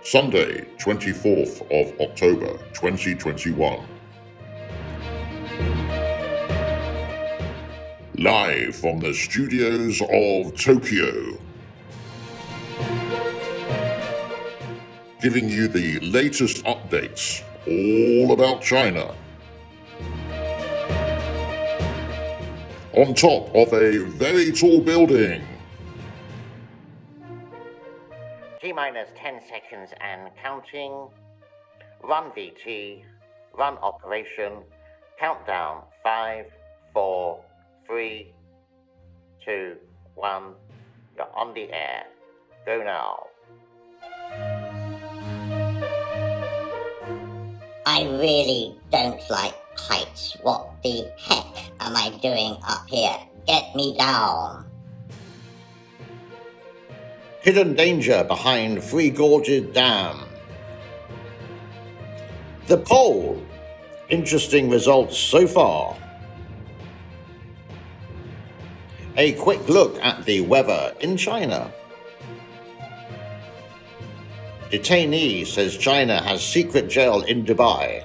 Sunday, 24th of October 2021. Live from the studios of Tokyo. Giving you the latest updates all about China. On top of a very tall building. T-minus 10 seconds and counting. Run VT, run operation, countdown 5, 4, 3, 2, 1. You're on the air. Go now. I really don't like heights. What the heck am I doing up here? Get me down. Hidden danger behind Three Gorges Dam. The poll. Interesting results so far. A quick look at the weather in China. Detainee says China has secret jail in Dubai.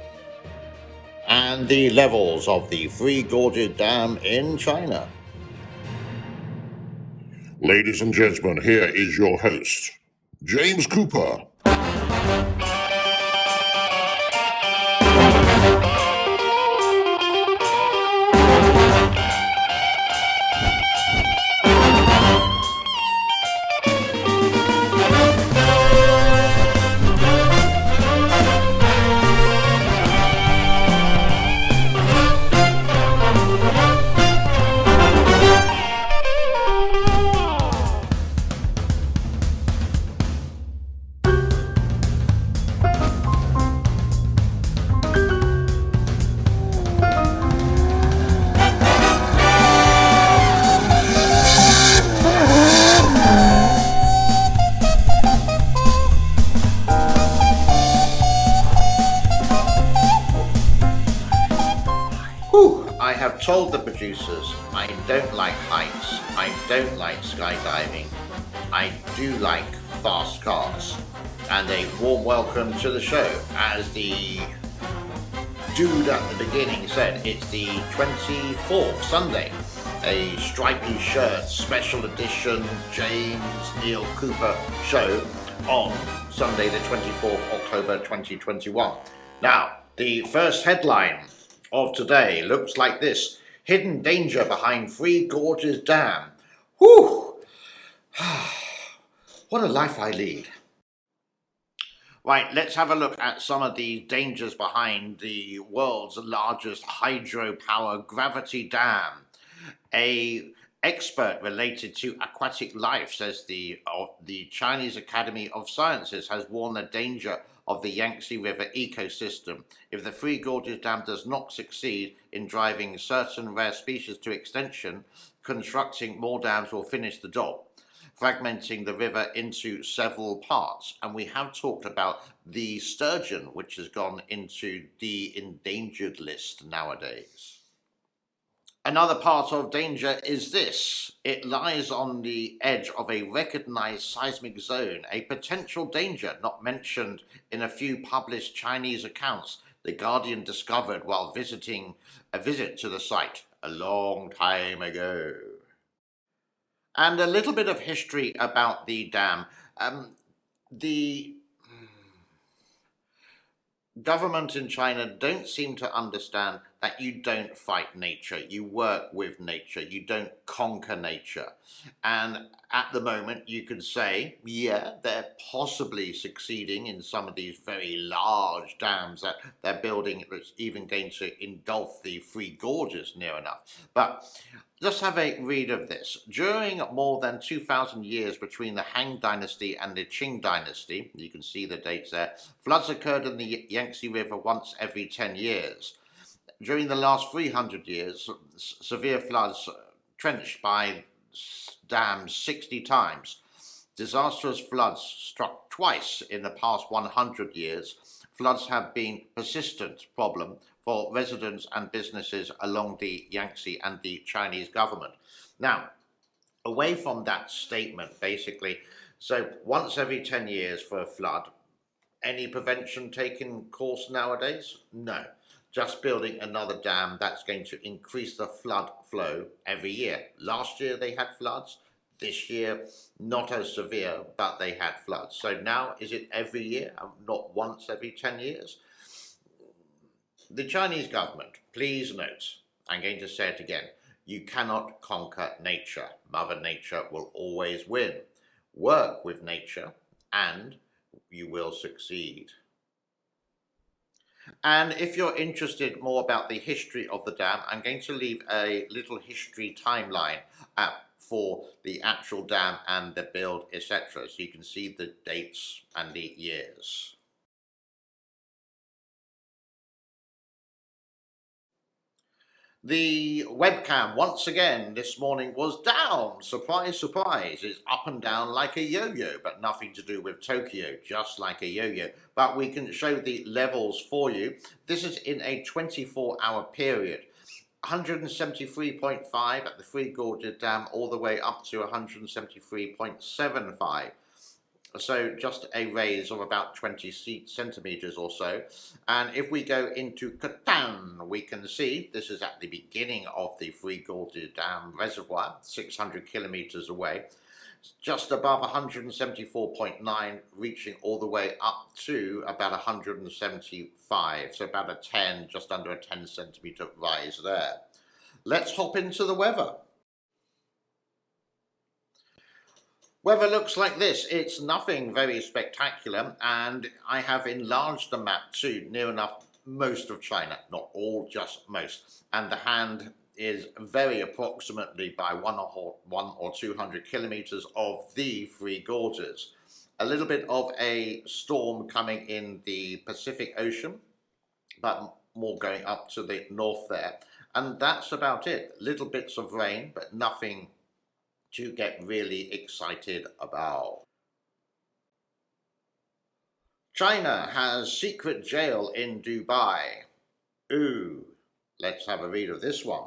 And the levels of the Three Gorges Dam in China. Ladies and gentlemen, here is your host, James Cooper. I have told the producers I don't like heights, I don't like skydiving, I do like fast cars. And a warm welcome to the show. As the dude at the beginning said, it's the 24th Sunday. A stripy shirt, special edition James Neil Cooper show on Sunday the 24th October 2021. Now, the first headline of today looks like this: hidden danger behind Three Gorges Dam. Whew! What a life I lead. Right, let's have a look at some of the dangers behind the world's largest hydropower gravity dam. A expert related to aquatic life says the Chinese Academy of Sciences has warned the danger of the Yangtze River ecosystem if the Three Gorges Dam does not succeed in driving certain rare species to extinction. Constructing more dams will finish the job, fragmenting the river into several parts. And we have talked about the sturgeon, which has gone into the endangered list nowadays. Another part of danger is this: it lies on the edge of a recognized seismic zone, a potential danger not mentioned in a few published Chinese accounts The Guardian discovered while visiting a visit to the site a long time ago. And a little bit of history about the dam. The government in China don't seem to understand that you don't fight nature, you work with nature, you don't conquer nature. And at the moment you could say, yeah, they're possibly succeeding in some of these very large dams that they're building, that's even going to engulf the Three Gorges near enough. But just have a read of this. During more than 2,000 years between the Han Dynasty and the Qing Dynasty, you can see the dates there, floods occurred in the Yangtze River once every 10 years. During the last 300 years, severe floods trenched by dams 60 times. Disastrous floods struck twice in the past 100 years. Floods have been a persistent problem for residents and businesses along the Yangtze and the Chinese government. Now, away from that statement, basically, so once every 10 years for a flood, any prevention taking course nowadays? No. Just building another dam that's going to increase the flood flow every year. Last year they had floods. This year, not as severe, but they had floods. So now, is it every year, not once every 10 years? The Chinese government, please note, I'm going to say it again, you cannot conquer nature. Mother Nature will always win. Work with nature and you will succeed. And if you're interested more about the history of the dam, I'm going to leave a little history timeline for the actual dam and the build, etc. So you can see the dates and the years. The webcam, once again, this morning was down. Surprise, surprise. It's up and down like a yo-yo, but nothing to do with Tokyo, just like a yo-yo. But we can show the levels for you. This is in a 24-hour period. 173.5 at the Three Gorges Dam, all the way up to 173.75. So just a raise of about 20 centimeters or so. And if we go into Catan, we can see this is at the beginning of the Three Gorges Dam reservoir, 600 kilometers away, just above 174.9, reaching all the way up to about 175. So about a 10, just under a 10 centimeter rise there. Let's hop into the weather. Weather looks like this. It's nothing very spectacular, and I have enlarged the map to near enough most of China, not all, just most. And the hand is very approximately by 100 or 200 kilometers of the Three Gorges. A little bit of a storm coming in the Pacific Ocean, but more going up to the north there. And that's about it. Little bits of rain, but nothing to get really excited about. China has secret jail in Dubai. Ooh, let's have a read of this one.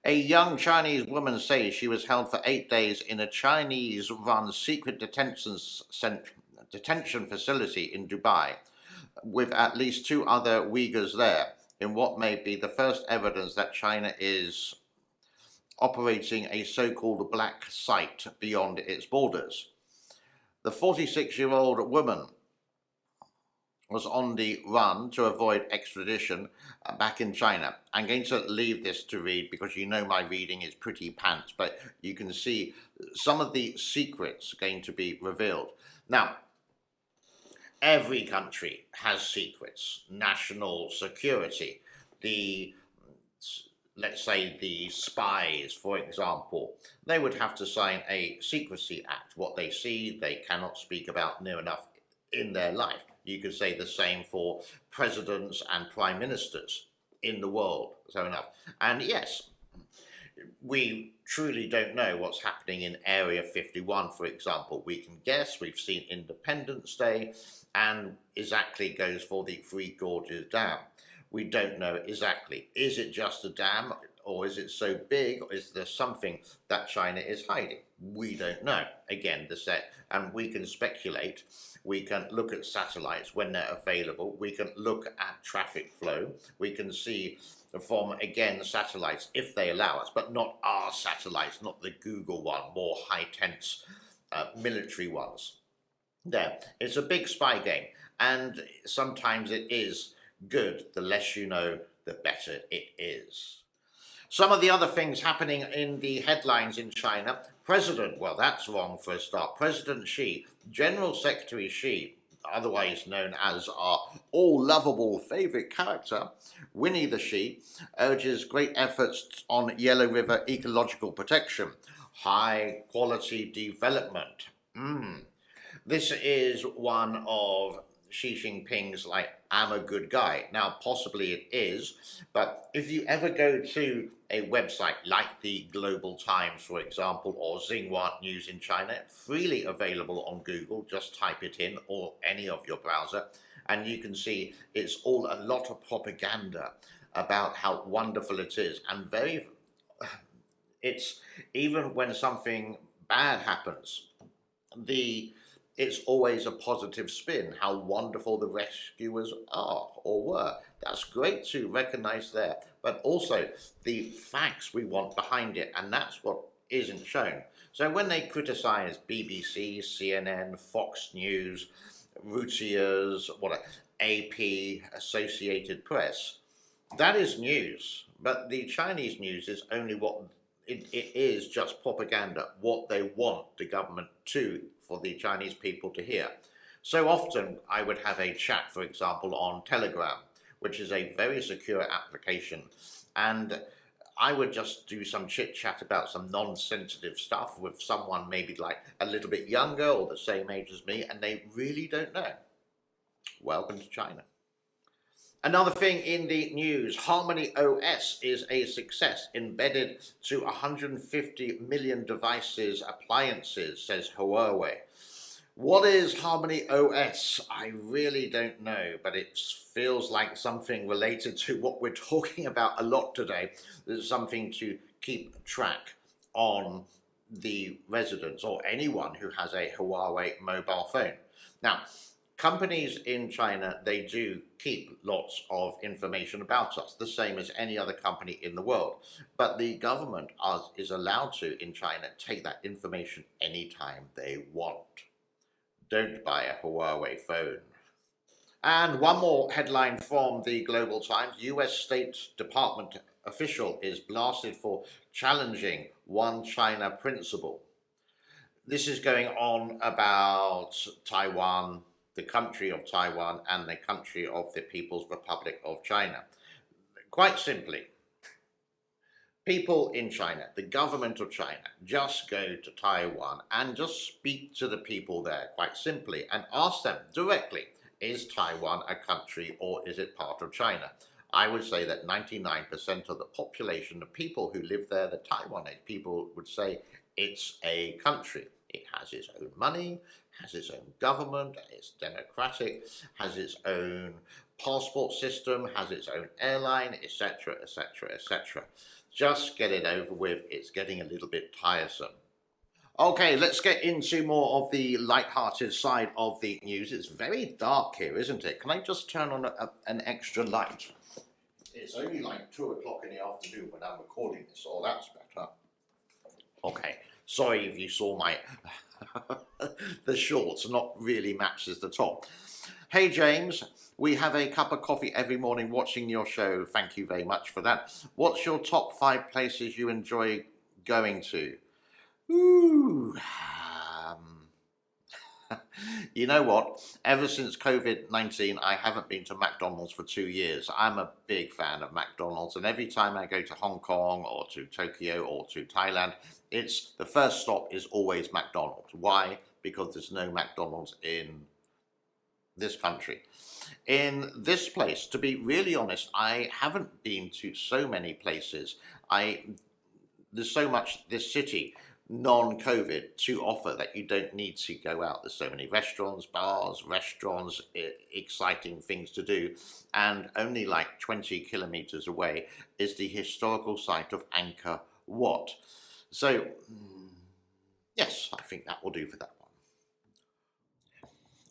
A young Chinese woman says she was held for 8 days in a Chinese-run secret detention facility in Dubai, with at least 2 other Uyghurs there, in what may be the first evidence that China is operating a so-called black site beyond its borders. The 46-year-old woman was on the run to avoid extradition back in China. I'm going to leave this to read because you know my reading is pretty pants, but you can see some of the secrets going to be revealed. Now, every country has secrets. National security, let's say the spies, for example, they would have to sign a secrecy act. What they see, they cannot speak about near enough in their life. You could say the same for presidents and prime ministers in the world, so enough. And yes, we truly don't know what's happening in Area 51, for example. We can guess, we've seen Independence Day, and exactly goes for the Three Gorges Dam. We don't know exactly. Is it just a dam, or is it so big, or is there something that China is hiding? We don't know. Again, and we can speculate. We can look at satellites when they're available. We can look at traffic flow. We can see from, again, satellites if they allow us, but not our satellites, not the Google one, more high-tense military ones. There, it's a big spy game, and sometimes it is good. The less you know, the better it is. Some of the other things happening in the headlines in China. President, well, that's wrong for a start. President Xi, General Secretary Xi, otherwise known as our all-lovable favourite character, Winnie the Sheep, urges great efforts on Yellow River ecological protection, high-quality development. This is one of Xi Jinping's, like, I'm a good guy. Now, possibly it is, but if you ever go to a website like the Global Times, for example, or Xinhua News in China, freely available on Google, just type it in, or any of your browser, and you can see it's all a lot of propaganda about how wonderful it is, and it's even when something bad happens, the it's always a positive spin, how wonderful the rescuers are or were. That's great to recognize there, but also the facts we want behind it, and that's what isn't shown. So when they criticize BBC, CNN, Fox News, Reuters, AP, Associated Press, that is news, but the Chinese news is only what it is just propaganda, what they want the government to, for the Chinese people to hear. So often I would have a chat, for example, on Telegram, which is a very secure application, and I would just do some chit chat about some non-sensitive stuff with someone maybe like a little bit younger or the same age as me, and they really don't know. Welcome to China. Another thing in the news, Harmony OS is a success, embedded to 150 million devices, appliances, says Huawei. What is Harmony OS? I really don't know, but it feels like something related to what we're talking about a lot today. There's something to keep track on the residents or anyone who has a Huawei mobile phone. Now, companies in China, they do keep lots of information about us, the same as any other company in the world. But the government is allowed to, in China, take that information anytime they want. Don't buy a Huawei phone. And one more headline from the Global Times. US State Department official is blasted for challenging One China principle. This is going on about Taiwan, the country of Taiwan, and the country of the People's Republic of China. Quite simply, people in China, the government of China, just go to Taiwan and just speak to the people there, quite simply, and ask them directly, is Taiwan a country or is it part of China? I would say that 99% of the population, the people who live there, the Taiwanese people, would say it's a country. It has its own money, has its own government, it's democratic, has its own passport system, has its own airline, etc., etc., etc. Just get it over with. It's getting a little bit tiresome. Okay, let's get into more of the light-hearted side of the news. It's very dark here, isn't it? Can I just turn on an extra light? It's only like 2 o'clock in the afternoon when I'm recording this, so that's better. Okay, sorry if you saw my the shorts not really matches the top. Hey James, we have a cup of coffee every morning watching your show. Thank you very much for that. What's your top 5 places you enjoy going to? Ooh, you know what? Ever since COVID-19, I haven't been to McDonald's for 2 years. I'm a big fan of McDonald's, and every time I go to Hong Kong or to Tokyo or to Thailand, the first stop is always McDonald's. Why? Because there's no McDonald's in this country. In this place, to be really honest, I haven't been to so many places. There's so much, this city, non-COVID, to offer that you don't need to go out. There's so many restaurants, bars, exciting things to do. And only like 20 kilometers away is the historical site of Angkor Wat. So, yes, I think that will do for that one.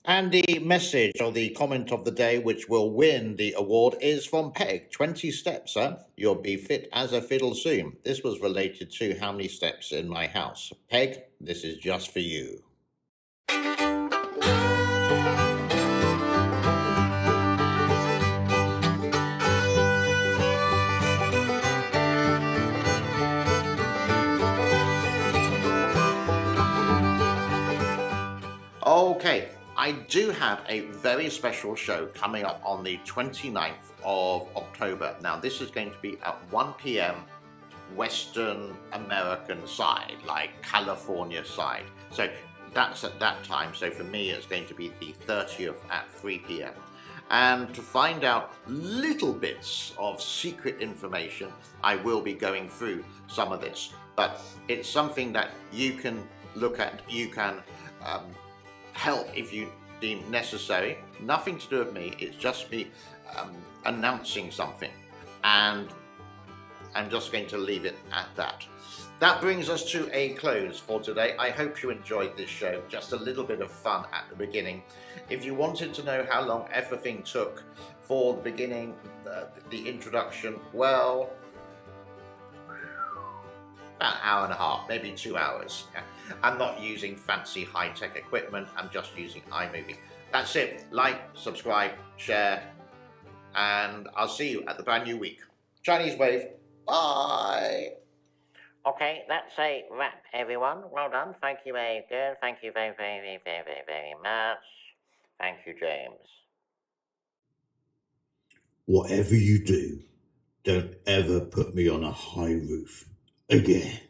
And the message or the comment of the day, which will win the award, is from Peg. 20 steps, huh? You'll be fit as a fiddle soon. This was related to how many steps in my house. Peg, this is just for you. Okay, I do have a very special show coming up on the 29th of October. Now, this is going to be at 1 p.m. Western American side, like California side. So that's at that time. So for me, it's going to be the 30th at 3 p.m. And to find out little bits of secret information, I will be going through some of this. But it's something that you can look at, you can help if you deem necessary. Nothing to do with me, it's just me announcing something. And I'm just going to leave it at that. That brings us to a close for today. I hope you enjoyed this show. Just a little bit of fun at the beginning. If you wanted to know how long everything took for the beginning, the introduction, well, about an hour and a half, maybe 2 hours. I'm not using fancy high-tech equipment. I'm just using iMovie. That's it. Like, subscribe, share, and I'll see you at the brand new week. Chinese Wave. Bye. Okay, that's a wrap, everyone. Well done. Thank you very good. Thank you very, very, very, very, very much. Thank you, James. Whatever you do, don't ever put me on a high roof again.